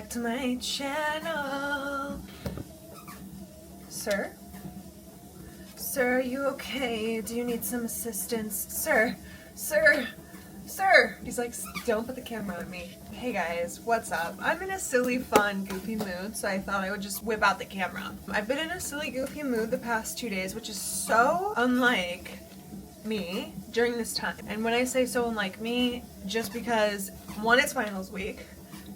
back to my channel. Sir? Sir, are you okay? Do you need some assistance? Sir? Sir? Sir! He's like, don't put the camera on me. Hey guys, what's up? I'm in a silly, fun, goofy mood, so I thought I would just whip out the camera. I've been in a silly, goofy mood the past 2 days, which is so unlike me during this time. And when I say so unlike me, just because, one, it's finals week.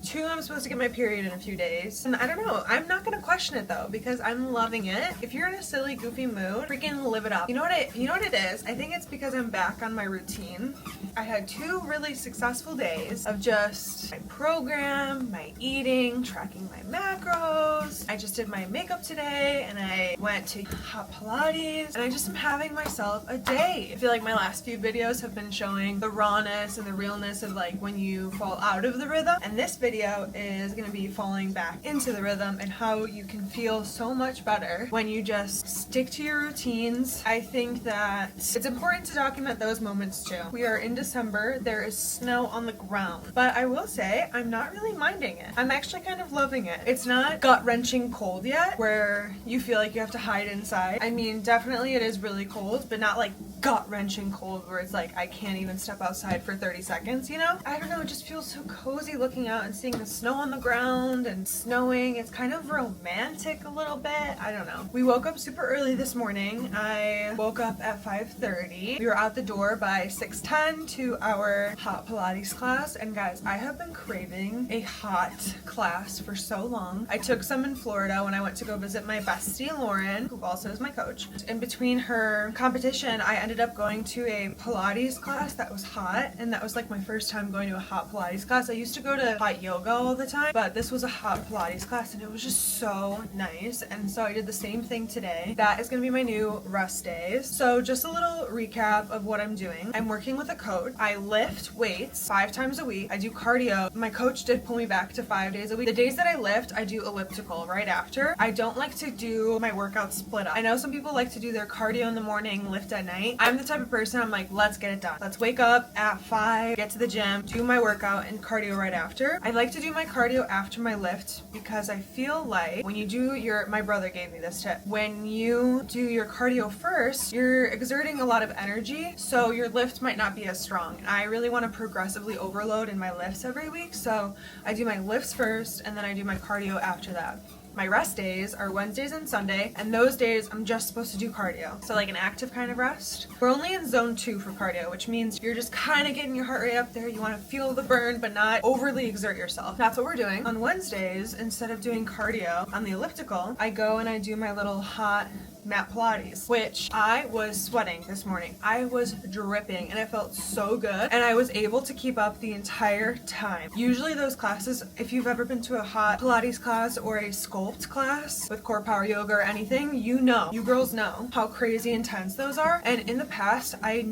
2, I'm supposed to get my period in a few days. And I don't know, I'm not gonna question it though, because I'm loving it. If you're in a silly, goofy mood, freaking live it up. You know what it is? I think it's because I'm back on my routine. I had 2 really successful days of just my program, my eating, tracking my macros. I just did my makeup today and I went to hot Pilates and I just am having myself a day. I feel like my last few videos have been showing the rawness and the realness of like when you fall out of the rhythm, and this video is going to be falling back into the rhythm and how you can feel so much better when you just stick to your routines. I think that it's important to document those moments too. We are in December, there is snow on the ground, but I will say I'm not really minding it. I'm actually kind of loving it. It's not gut-wrenching cold yet where you feel like you have to hide inside. I mean, definitely it is really cold, but not like gut-wrenching cold where it's like I can't even step outside for 30 seconds, you know? I don't know, it just feels so cozy looking out and seeing the snow on the ground and snowing. It's kind of romantic a little bit. I don't know. We woke up super early this morning. I woke up at 5:30. We were out the door by 6:10 to our hot Pilates class. And guys, I have been craving a hot class for so long. I took some in Florida when I went to go visit my bestie Lauren, who also is my coach. In between her competition, I ended up going to a Pilates class that was hot, and that was like my first time going to a hot Pilates class. I used to go to hot yoga all the time, but this was a hot Pilates class and it was just so nice. And so I did the same thing today. That is going to be my new rest days. So just a little recap of what I'm doing. I'm working with a coach. I lift weights 5 times a week. I do cardio. My coach did pull me back to 5 days a week. The days that I lift, I do elliptical right after. I don't like to do my workout split up. I know some people like to do their cardio in the morning, lift at night. I'm the type of person, I'm like, let's get it done. Let's wake up at 5, get to the gym, do my workout and cardio right after. I like to do my cardio after my lift because I feel like when you do my brother gave me this tip, when you do your cardio first, you're exerting a lot of energy, so your lift might not be as strong. And I really want to progressively overload in my lifts every week, so I do my lifts first and then I do my cardio after that. My rest days are Wednesdays and Sunday, and those days I'm just supposed to do cardio. So like an active kind of rest. We're only in zone 2 for cardio, which means you're just kind of getting your heart rate up there. You want to feel the burn, but not overly exert yourself. That's what we're doing. On Wednesdays, instead of doing cardio on the elliptical, I go and I do my little hot mat Pilates, which I was sweating this morning. I was dripping and it felt so good, and I was able to keep up the entire time. Usually those classes, if you've ever been to a hot Pilates class or a sculpt class with core power yoga or anything, you girls know how crazy intense those are. And in the past, I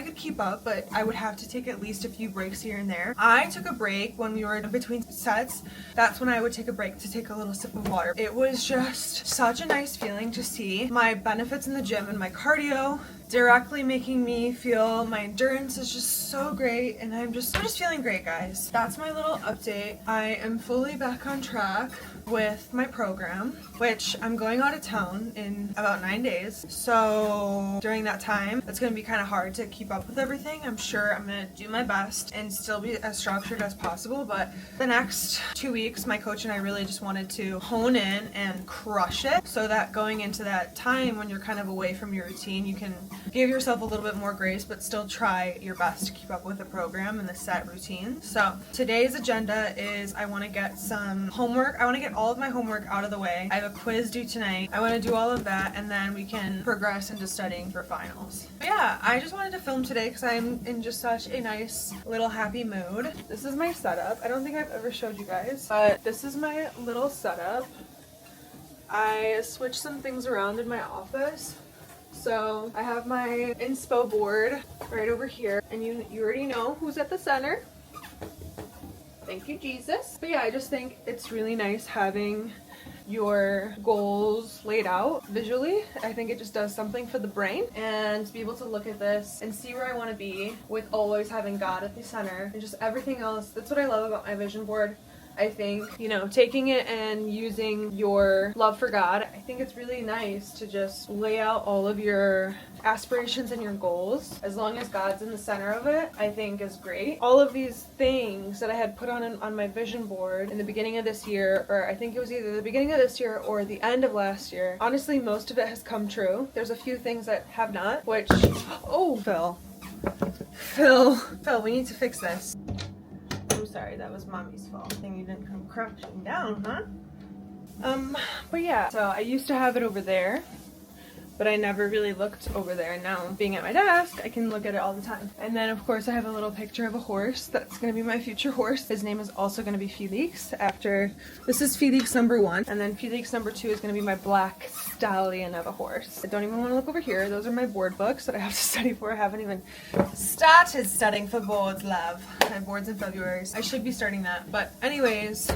could keep up, but I would have to take at least a few breaks here and there. I took a break when we were in between sets. That's when I would take a break to take a little sip of water. It was just such a nice feeling to see my benefits in the gym and my cardio directly making me feel my endurance is just so great, and I'm just feeling great, guys. That's my little update. I am fully back on track with my program, which I'm going out of town in about 9 days. So during that time, it's going to be kind of hard to keep up with everything. I'm sure I'm going to do my best and still be as structured as possible, but the next 2 weeks, my coach and I really just wanted to hone in and crush it so that going into that time when you're kind of away from your routine, you can give yourself a little bit more grace, but still try your best to keep up with the program and the set routine. So today's agenda is I want to get some homework. I want to get all of my homework out of the way. I have a quiz due tonight. I want to do all of that, and then we can progress into studying for finals. But yeah, I just wanted to film today because I'm in just such a nice little happy mood. This is my setup. I don't think I've ever showed you guys, but this is my little setup. I switched some things around in my office. So I have my inspo board right over here, and you already know who's at the center. Thank you, Jesus. But yeah, I just think it's really nice having your goals laid out visually. I think it just does something for the brain, and to be able to look at this and see where I want to be with always having God at the center and just everything else. That's what I love about my vision board. I think, you know, taking it and using your love for God, I think it's really nice to just lay out all of your aspirations and your goals. As long as God's in the center of it, I think is great. All of these things that I had put on my vision board in the beginning of this year, or I think it was either the beginning of this year or the end of last year, honestly, most of it has come true. There's a few things that have not, which, oh, Phil, we need to fix this. I'm sorry, that was mommy's fault. I think you didn't come crashing down, huh? But yeah, so I used to have it over there, but I never really looked over there. And now being at my desk, I can look at it all the time. And then of course I have a little picture of a horse. That's gonna be my future horse. His name is also gonna be Felix after, this is Felix number 1. And then Felix number 2 is gonna be my black stallion of a horse. I don't even wanna look over here. Those are my board books that I have to study for. I haven't even started studying for boards, love. My board's in February. So I should be starting that. But anyways,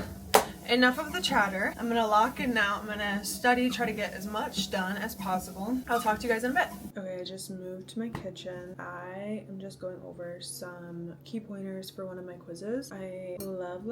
enough of the chatter. I'm gonna lock in now. I'm gonna study, try to get as much done as possible. I'll talk to you guys in a bit. Okay, I just moved to my kitchen. I am just going over some key pointers for one of my quizzes. I love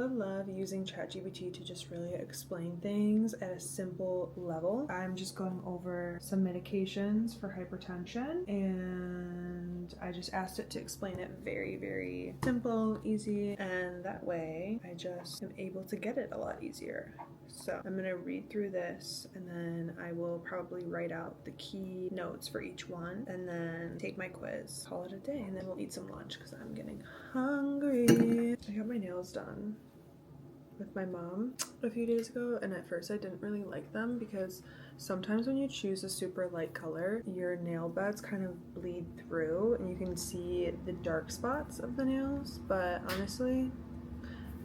using ChatGPT to just really explain things at a simple level. I'm just going over some medications for hypertension, and I just asked it to explain it very, very simple, easy, and that way I just am able to get it a lot easier. So I'm gonna read through this, and then I will probably write out the key notes for each one and then take my quiz, call it a day, and then we'll eat some lunch because I'm getting hungry. I got my nails done with my mom a few days ago, and at first I didn't really like them because sometimes when you choose a super light color, your nail beds kind of bleed through and you can see the dark spots of the nails. But honestly,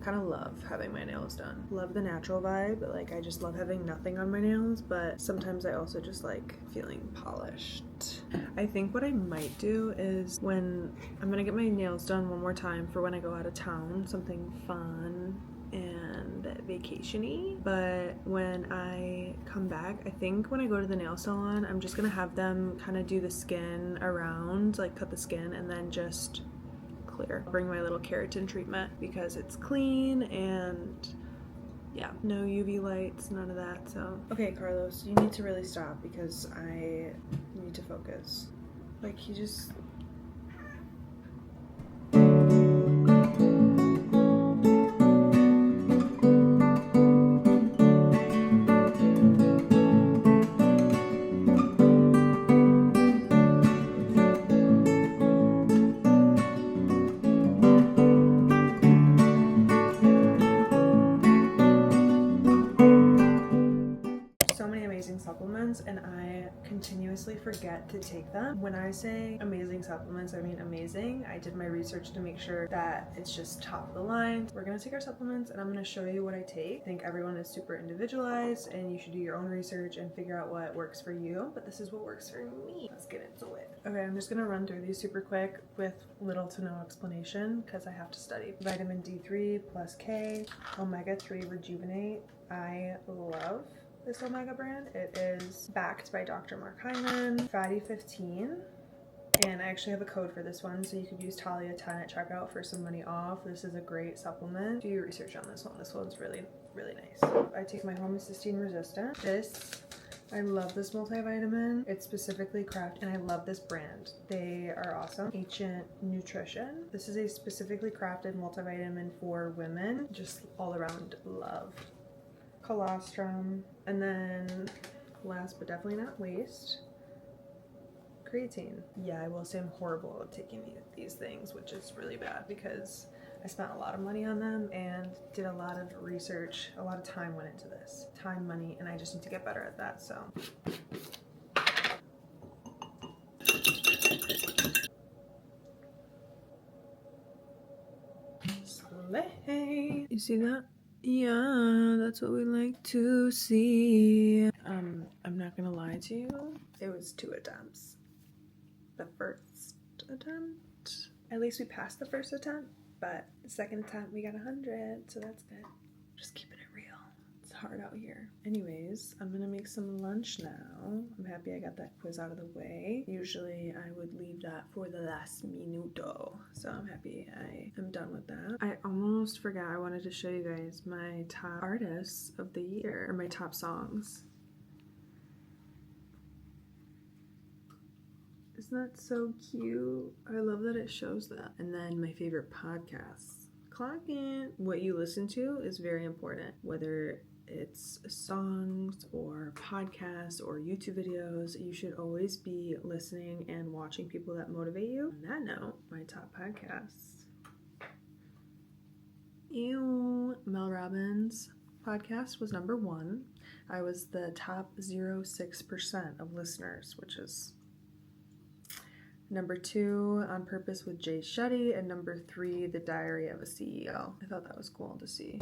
kind of love having my nails done. Love the natural vibe, but like I just love having nothing on my nails, but sometimes I also just like feeling polished. I think what I might do is when I'm gonna get my nails done one more time for when I go out of town, something fun and vacation-y, but when I come back, I think when I go to the nail salon, I'm just gonna have them kind of do the skin around, like cut the skin and then just clear. Bring my little keratin treatment because it's clean and yeah, no UV lights, none of that. So okay, Carlos, you need to really stop because I need to focus. Like he just supplements and I continuously forget to take them. When I say amazing supplements, I mean amazing. I did my research to make sure that it's just top of the line. We're gonna take our supplements and I'm gonna show you what I take. I think everyone is super individualized and you should do your own research and figure out what works for you, but this is what works for me. Let's get into it. Okay, I'm just gonna run through these super quick with little to no explanation because I have to study. Vitamin D3 plus K, omega-3 rejuvenate. I love this Omega brand. It is backed by Dr. Mark Hyman, Fatty 15, and I actually have a code for this one, so you could use Talia 10 at checkout for some money off. This is a great supplement. Do your research on this one. This one's really, really nice. I take my homocysteine resistant. I love this multivitamin. It's specifically crafted, and I love this brand. They are awesome. Ancient Nutrition. This is a specifically crafted multivitamin for women. Just all around love. Colostrum, and then last but definitely not least, creatine. Yeah, I will say I'm horrible at taking these things, which is really bad because I spent a lot of money on them and did a lot of research. A lot of time went into this. Time, money, and I just need to get better at that, so. Slay. You see that? Yeah, that's what we like to see. I'm not gonna lie to you. It was 2 attempts. The first attempt, at least we passed the first attempt, but the second attempt we got 100, so that's good. Just keeping it real. So hard out here. Anyways, I'm gonna make some lunch now. I'm happy I got that quiz out of the way. Usually I would leave that for the last minuto. So I'm happy I am done with that. I almost forgot I wanted to show you guys my top artists of the year, or my top songs. Isn't that so cute? I love that it shows that. And then my favorite podcasts. Clock in. What you listen to is very important, whether it's songs or podcasts or YouTube videos. You should always be listening and watching people that motivate you. On that note, my top podcasts. Mel Robbins' podcast was number 1. I was the top 0.06% of listeners, which is number 2, On Purpose with Jay Shetty, and number 3, The Diary of a CEO. I thought that was cool to see.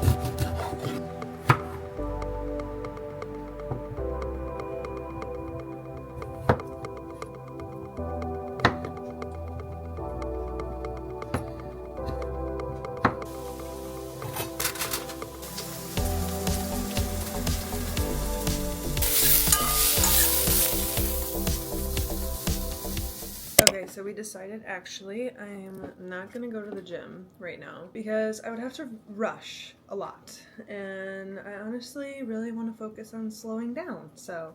So we decided, actually, I'm not gonna go to the gym right now because I would have to rush a lot, and I honestly really want to focus on slowing down. So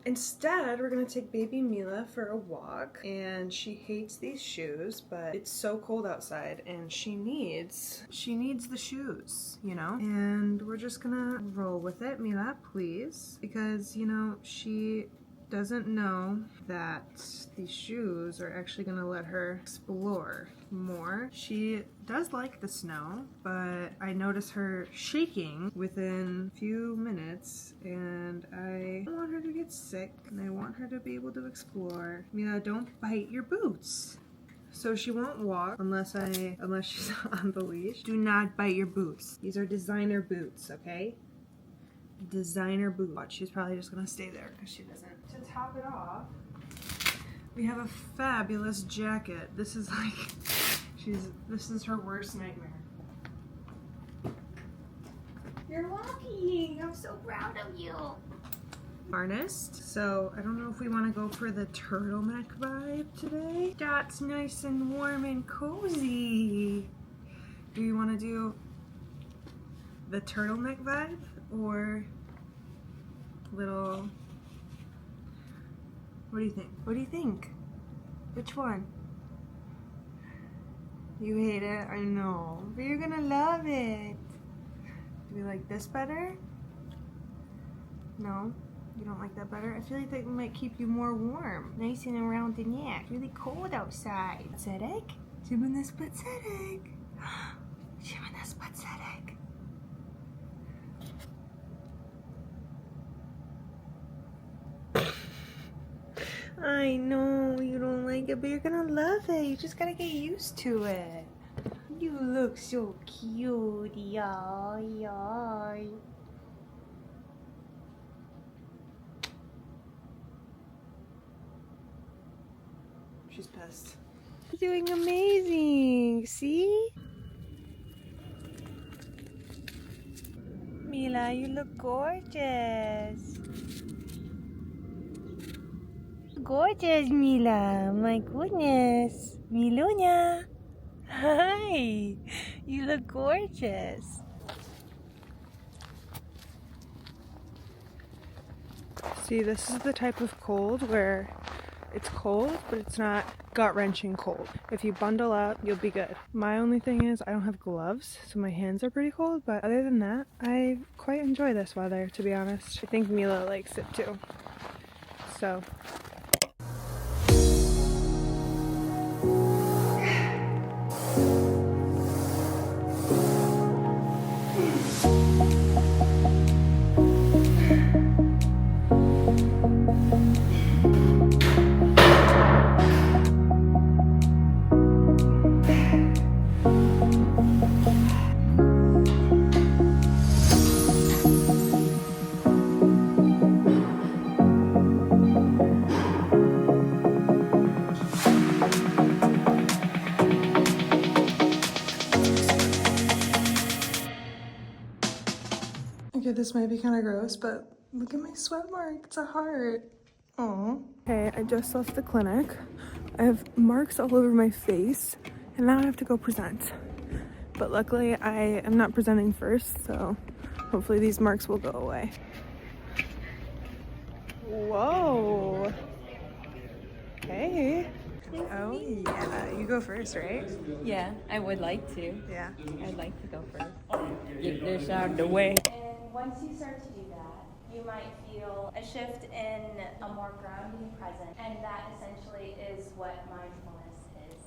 instead, we're gonna take baby Mila for a walk, and she hates these shoes, but it's so cold outside, and she needs the shoes, you know? And we're just gonna roll with it. Mila, please, because, you know, she doesn't know that these shoes are actually going to let her explore more. She does like the snow, but I notice her shaking within a few minutes, and I don't want her to get sick, and I want her to be able to explore. Mila, don't bite your boots. So she won't walk unless she's on the leash. Do not bite your boots. These are designer boots, okay? Designer boot. She's probably just gonna stay there because she doesn't. To top it off, we have a fabulous jacket. This is like, this is her worst nightmare. You're walking. I'm so proud of you. Harnessed. So I don't know if we want to go for the turtleneck vibe today. That's nice and warm and cozy. Do you want to do the turtleneck vibe or little? What do you think? What do you think? Which one? You hate it? I know, but you're gonna love it. Do you like this better? No? You don't like that better? I feel like that might keep you more warm. Nice and around the neck. Really cold outside. Pathetic? Jimenez pathetic. Jimenez pathetic. I know you don't like it, but you're gonna love it. You just gotta get used to it. You look so cute, y'all. She's pissed. You're doing amazing, see? Mila, you look gorgeous. Gorgeous, Mila. My goodness. Milunya. Hi. You look gorgeous. See, this is the type of cold where it's cold, but it's not gut-wrenching cold. If you bundle up, you'll be good. My only thing is I don't have gloves, so my hands are pretty cold, but other than that, I quite enjoy this weather, to be honest. I think Mila likes it too. So this might be kind of gross, but look at my sweat mark. It's a heart. Aw. Okay, I just left the clinic. I have marks all over my face, and now I have to go present. But luckily, I am not presenting first, so hopefully these marks will go away. Whoa. Hey. Oh, yeah. You go first, right? Yeah, I would like to. Yeah. I'd like to go first. Get this out of the way. And once you start to do that, you might feel a shift in a more grounding present. And that essentially is what mindfulness is.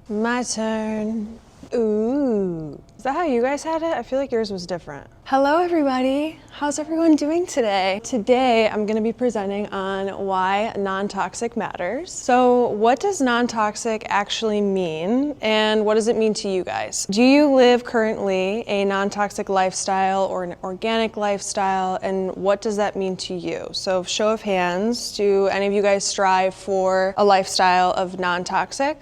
My turn. Ooh. Is that how you guys had it? I feel like yours was different. Hello everybody. How's everyone doing today? Today I'm going to be presenting on why non-toxic matters. So what does non-toxic actually mean, and what does it mean to you guys? Do you live currently a non-toxic lifestyle or an organic lifestyle, and what does that mean to you? So show of hands, do any of you guys strive for a lifestyle of non-toxic?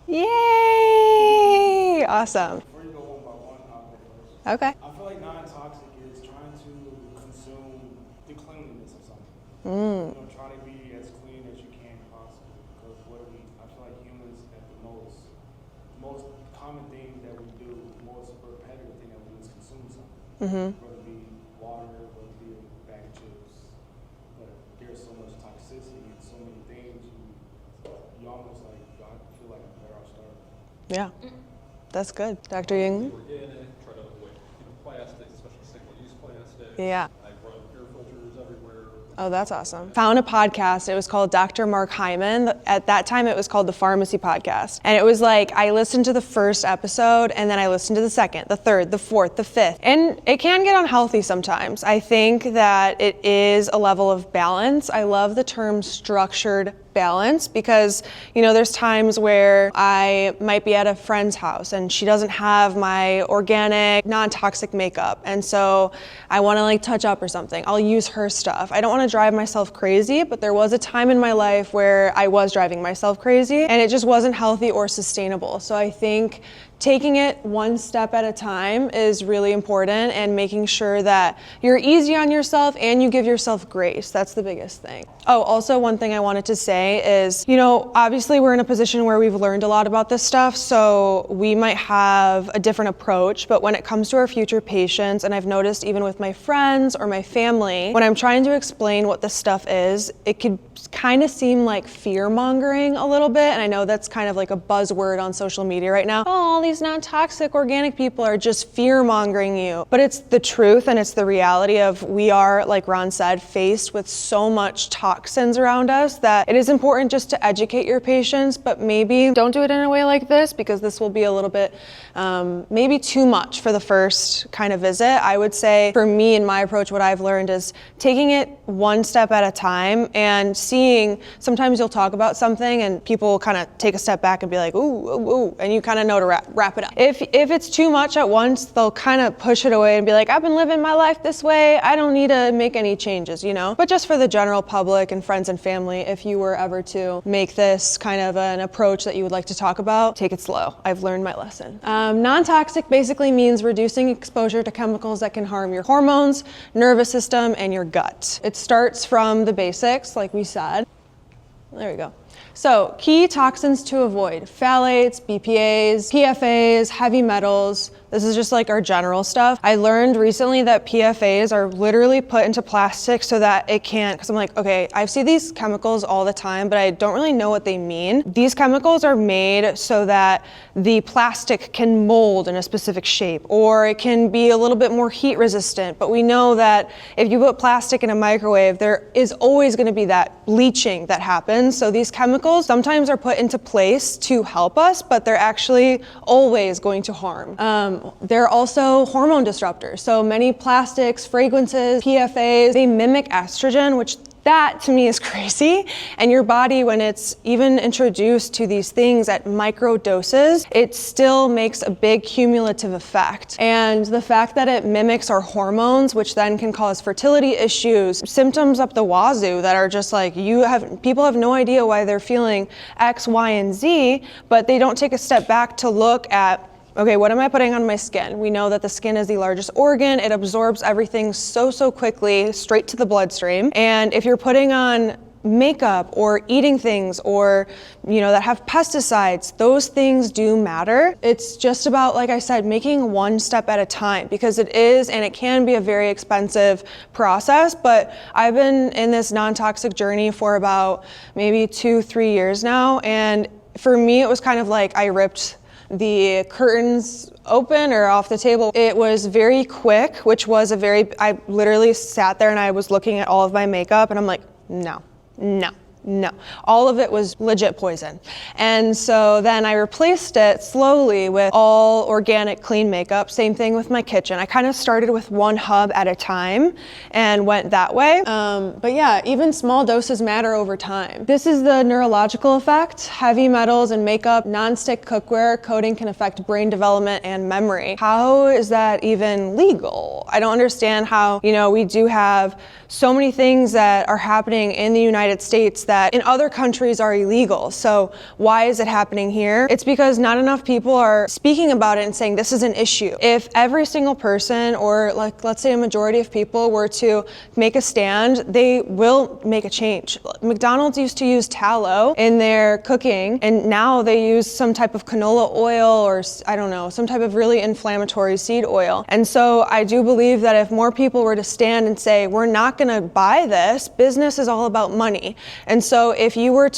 Yay! Awesome. Before you go one by one, I'll go first. Okay. I feel like non-toxic is trying to consume the cleanliness of something. Try to be as clean as you can possibly. Because I feel like humans at the most common thing that we do, the most repetitive thing that we do is consume something. Whether it be water, whether it be a bag of chips. But there's so much toxicity and so many things, you almost like, I feel like I'm better off starting. Yeah, that's good. Dr. Ying? Organic, try to avoid plastics, especially single-use plastics. Yeah. I run air filters everywhere. Oh, that's awesome. Found a podcast. It was called Dr. Mark Hyman. At that time, it was called the Pharmacy Podcast. And it was like, I listened to the first episode, and then I listened to the second, the third, the fourth, the fifth. And it can get unhealthy sometimes. I think that it is a level of balance. I love the term structured balance because, there's times where I might be at a friend's house and she doesn't have my organic, non-toxic makeup. And so I want to touch up or something. I'll use her stuff. I don't want to drive myself crazy, but there was a time in my life where I was driving myself crazy and it just wasn't healthy or sustainable. So I think taking it one step at a time is really important, and making sure that you're easy on yourself and you give yourself grace. That's the biggest thing. Oh, also one thing I wanted to say is, obviously we're in a position where we've learned a lot about this stuff, so we might have a different approach, but when it comes to our future patients, and I've noticed even with my friends or my family, when I'm trying to explain what this stuff is, it could kind of seem like fear-mongering a little bit, and I know that's kind of like a buzzword on social media right now. Oh, all these non-toxic organic people are just fear-mongering you. But it's the truth, and it's the reality of, we are, like Ron said, faced with so much toxins around us that it is important just to educate your patients, but maybe don't do it in a way like this, because this will be a little bit maybe too much for the first kind of visit. I would say for me and my approach, what I've learned is taking it one step at a time and seeing, sometimes you'll talk about something and people kind of take a step back and be like, ooh, ooh, ooh, and you kind of know to wrap it up. If it's too much at once, they'll kind of push it away and be like, I've been living my life this way, I don't need to make any changes, But just for the general public and friends and family, if you were ever to make this kind of an approach that you would like to talk about, take it slow. I've learned my lesson. Non-toxic basically means reducing exposure to chemicals that can harm your hormones, nervous system, and your gut. It starts from the basics, like we said. There we go. So, key toxins to avoid: phthalates, BPAs, PFAs, heavy metals. This is just like our general stuff. I learned recently that PFAs are literally put into plastic so that it can't, because I'm like, okay, I see these chemicals all the time, but I don't really know what they mean. These chemicals are made so that the plastic can mold in a specific shape, or it can be a little bit more heat resistant. But we know that if you put plastic in a microwave, there is always going to be that bleaching that happens. So these chemicals sometimes are put into place to help us, but they're actually always going to harm. They're also hormone disruptors. So many plastics, fragrances, PFAs, they mimic estrogen, which that to me is crazy. And your body, when it's even introduced to these things at micro doses, it still makes a big cumulative effect. And the fact that it mimics our hormones, which then can cause fertility issues, symptoms up the wazoo that are just like, people have no idea why they're feeling X, Y, and Z, but they don't take a step back to look at Okay, what am I putting on my skin? We know that the skin is the largest organ. It absorbs everything so quickly, straight to the bloodstream. And if you're putting on makeup or eating things or, that have pesticides, those things do matter. It's just about, like I said, making one step at a time, because it is and it can be a very expensive process. But I've been in this non-toxic journey for about maybe 2-3 years now. And for me, it was kind of like I ripped the curtains open or off the table. It was very quick, which was I literally sat there and I was looking at all of my makeup and I'm like, no. All of it was legit poison. And so then I replaced it slowly with all organic, clean makeup. Same thing with my kitchen. I kind of started with one hub at a time and went that way. But yeah, even small doses matter over time. This is the neurological effect. Heavy metals in makeup, non-stick cookware, coating can affect brain development and memory. How is that even legal? I don't understand how, we do have so many things that are happening in the United States that in other countries are illegal. So why is it happening here? It's because not enough people are speaking about it and saying this is an issue. If every single person, or let's say a majority of people, were to make a stand, they will make a change. McDonald's used to use tallow in their cooking, and now they use some type of canola oil or I don't know, some type of really inflammatory seed oil. And so I do believe that if more people were to stand and say, we're not going to buy this, business is all about money. And so if we were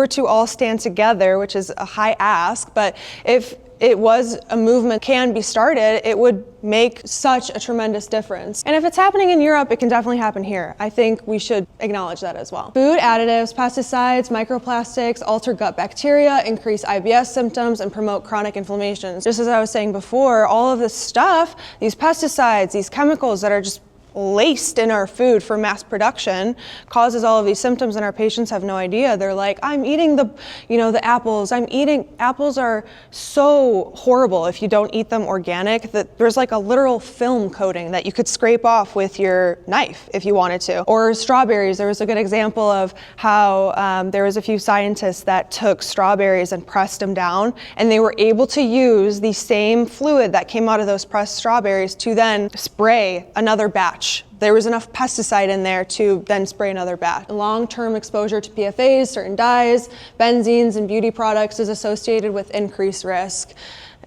to all stand together, which is a high ask, but if it was a movement can be started, it would make such a tremendous difference. And if it's happening in Europe, it can definitely happen here. I think we should acknowledge that as well. Food additives, pesticides, microplastics alter gut bacteria, increase IBS symptoms, and promote chronic inflammations. Just as I was saying before, all of this stuff, these pesticides, these chemicals that are just laced in our food for mass production causes all of these symptoms, and our patients have no idea. They're like, I'm eating the apples. Apples are so horrible if you don't eat them organic that there's like a literal film coating that you could scrape off with your knife if you wanted to. Or strawberries. There was a good example of how there was a few scientists that took strawberries and pressed them down, and they were able to use the same fluid that came out of those pressed strawberries to then spray another batch. There was enough pesticide in there to then spray another batch. Long-term exposure to PFAs, certain dyes, benzenes, and beauty products is associated with increased risk.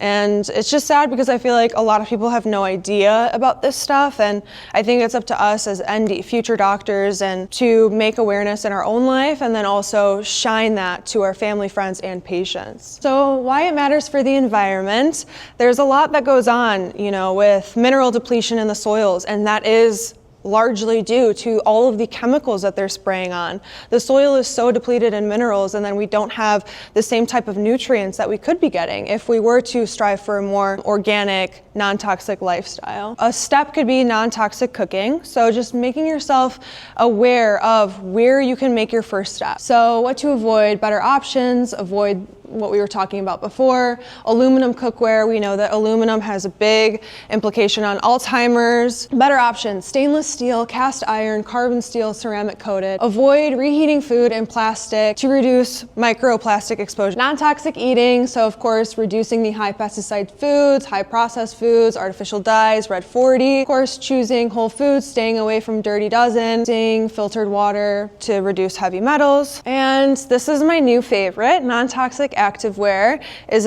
And it's just sad because I feel like a lot of people have no idea about this stuff, and I think it's up to us as future doctors and to make awareness in our own life and then also shine that to our family, friends, and patients. So why it matters for the environment, there's a lot that goes on, with mineral depletion in the soils, and that is largely due to all of the chemicals that they're spraying on. The soil is so depleted in minerals, and then we don't have the same type of nutrients that we could be getting if we were to strive for a more organic, non-toxic lifestyle. A step could be non-toxic cooking. So just making yourself aware of where you can make your first step. So what to avoid, better options, avoid what we were talking about before. Aluminum cookware, we know that aluminum has a big implication on Alzheimer's. Better options, stainless steel, cast iron, carbon steel, ceramic coated. Avoid reheating food in plastic to reduce microplastic exposure. Non-toxic eating, so of course reducing the high pesticide foods, high processed foods, artificial dyes, red 40. Of course, choosing whole foods, staying away from dirty dozen, using filtered water to reduce heavy metals. And this is my new favorite, non-toxic activewear is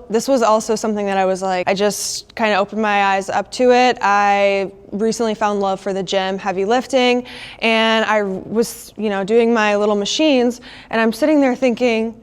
this was also something that I just kind of opened my eyes up to it. I recently found love for the gym, heavy lifting, and I was, doing my little machines, and I'm sitting there thinking,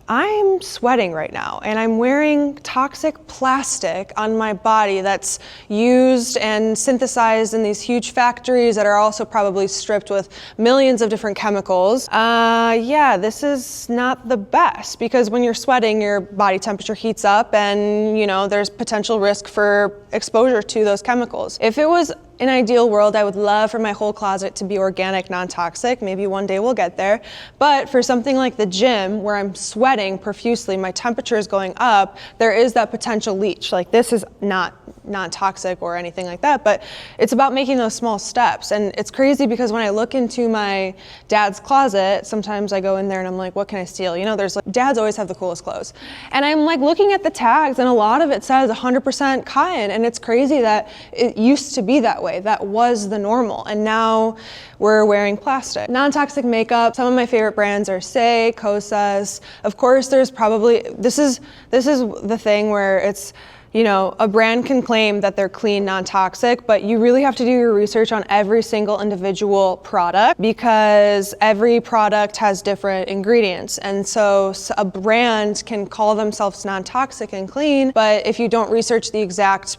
I'm sweating right now and I'm wearing toxic plastic on my body that's used and synthesized in these huge factories that are also probably stripped with millions of different chemicals. This is not the best, because when you're sweating, your body temperature heats up and, there's potential risk for exposure to those chemicals. If it was an ideal world, I would love for my whole closet to be organic, non-toxic. Maybe one day we'll get there. But for something like the gym, where I'm sweating profusely, my temperature is going up, there is that potential leach. Like, this is not non-toxic or anything like that, but it's about making those small steps. And it's crazy because when I look into my dad's closet, sometimes I go in there and I'm like, what can I steal? You know, there's like, dads always have the coolest clothes. And I'm like looking at the tags and a lot of it says 100% cotton. And it's crazy that it used to be that way. That was the normal. And now we're wearing plastic. Non-toxic makeup, some of my favorite brands are Saie, Kosas. Of course, there's probably, this is the thing where it's, you know, a brand can claim that they're clean, non-toxic, but you really have to do your research on every single individual product because every product has different ingredients. And so a brand can call themselves non-toxic and clean, but if you don't research the exact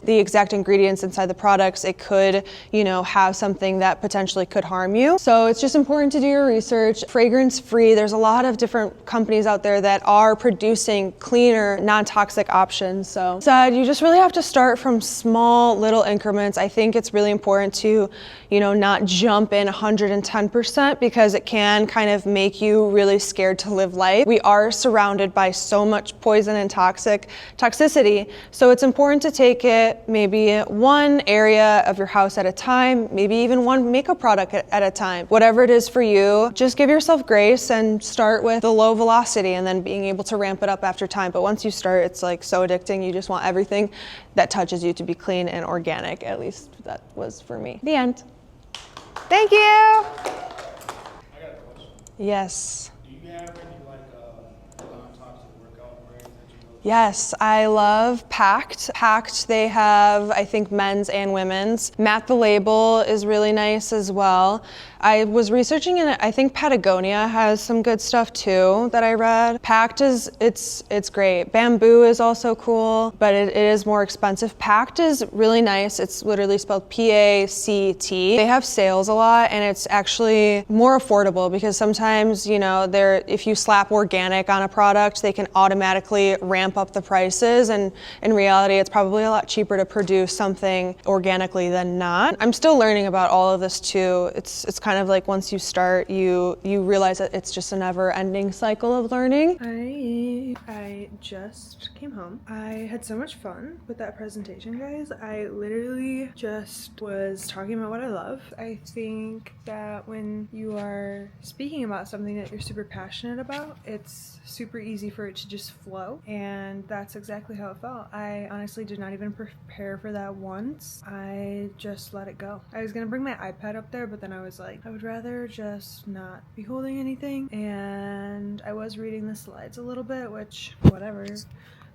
ingredients inside the products, it could, you know, have something that potentially could harm you. So it's just important to do your research. Fragrance-free, there's a lot of different companies out there that are producing cleaner, non-toxic options. So you just really have to start from small little increments. I think it's really important to, you know, not jump in 110% because it can kind of make you really scared to live life. We are surrounded by so much poison and toxicity. So it's important to take it maybe one area of your house at a time, maybe even one makeup product at a time. Whatever it is for you, just give yourself grace and start with the low velocity and then being able to ramp it up after time. But once you start, it's like so addicting. You just want everything that touches you to be clean and organic. At least that was for me. The end. Thank you. I got a question. Yes. Do you have any non-toxic workout brands that you look? Yes, I love Pact. Pact, they have, I think, men's and women's. Matt the Label is really nice as well. I was researching and I think Patagonia has some good stuff too that I read. Pact it's great. Bamboo is also cool, but it is more expensive. Pact is really nice. It's literally spelled P-A-C-T. They have sales a lot and it's actually more affordable because sometimes, you know, if you slap organic on a product, they can automatically ramp up the prices, and in reality, it's probably a lot cheaper to produce something organically than not. I'm still learning about all of this too. It's kind of like once you start, you realize that it's just a never-ending cycle of learning. I just came home. I had so much fun with that presentation, guys. I literally just was talking about what I love. I think that when you are speaking about something that you're super passionate about, it's super easy for it to just flow, and that's exactly how it felt. I honestly did not even prepare for that once. I just let it go. I was gonna bring my iPad up there, but then I was like, I would rather just not be holding anything, and I was reading the slides a little bit, which, whatever.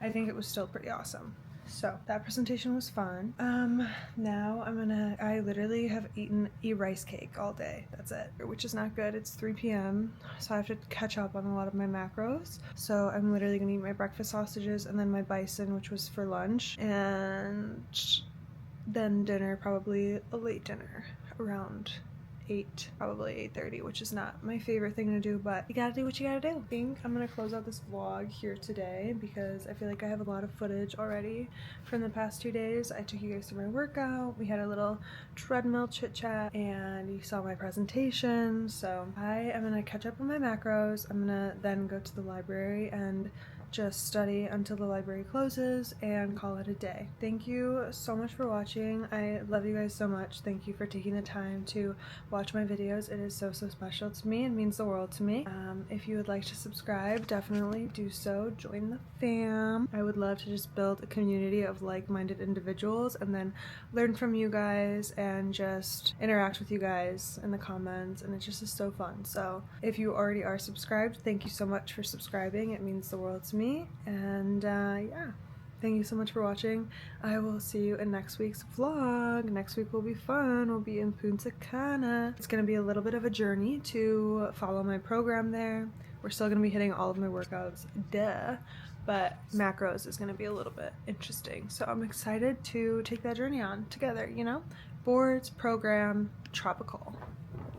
I think it was still pretty awesome. So that presentation was fun. Now I literally have eaten a rice cake all day. That's it, which is not good. It's 3 p.m. so I have to catch up on a lot of my macros. So I'm literally gonna eat my breakfast sausages and then my bison, which was for lunch, and then dinner, probably a late dinner around 8, probably 8:30, which is not my favorite thing to do, but you gotta do what you gotta do. I think I'm gonna close out this vlog here today because I feel like I have a lot of footage already from the past 2 days. I took you guys through my workout, we had a little treadmill chit chat, and you saw my presentation. So I am gonna catch up on my macros. I'm gonna then go to the library and just study until the library closes and call it a day. Thank you so much for watching. I love you guys so much. Thank you for taking the time to watch my videos. It is so special to me. It means the world to me. If you would like to subscribe, definitely do so. Join the fam. I would love to just build a community of like-minded individuals and then learn from you guys and just interact with you guys in the comments, and it just is so fun. So if you already are subscribed, thank you so much for subscribing. It means the world to me. And yeah, thank you so much for watching. I will see you in next week's vlog. Next week will be fun. We'll be in Punta Cana. It's gonna be a little bit of a journey to follow my program there. We're still gonna be hitting all of my workouts, but macros is gonna be a little bit interesting. So I'm excited to take that journey on together, you know? Boards, program, tropical.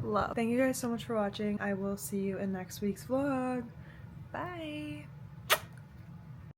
Love. Thank you guys so much for watching. I will see you in next week's vlog. Bye.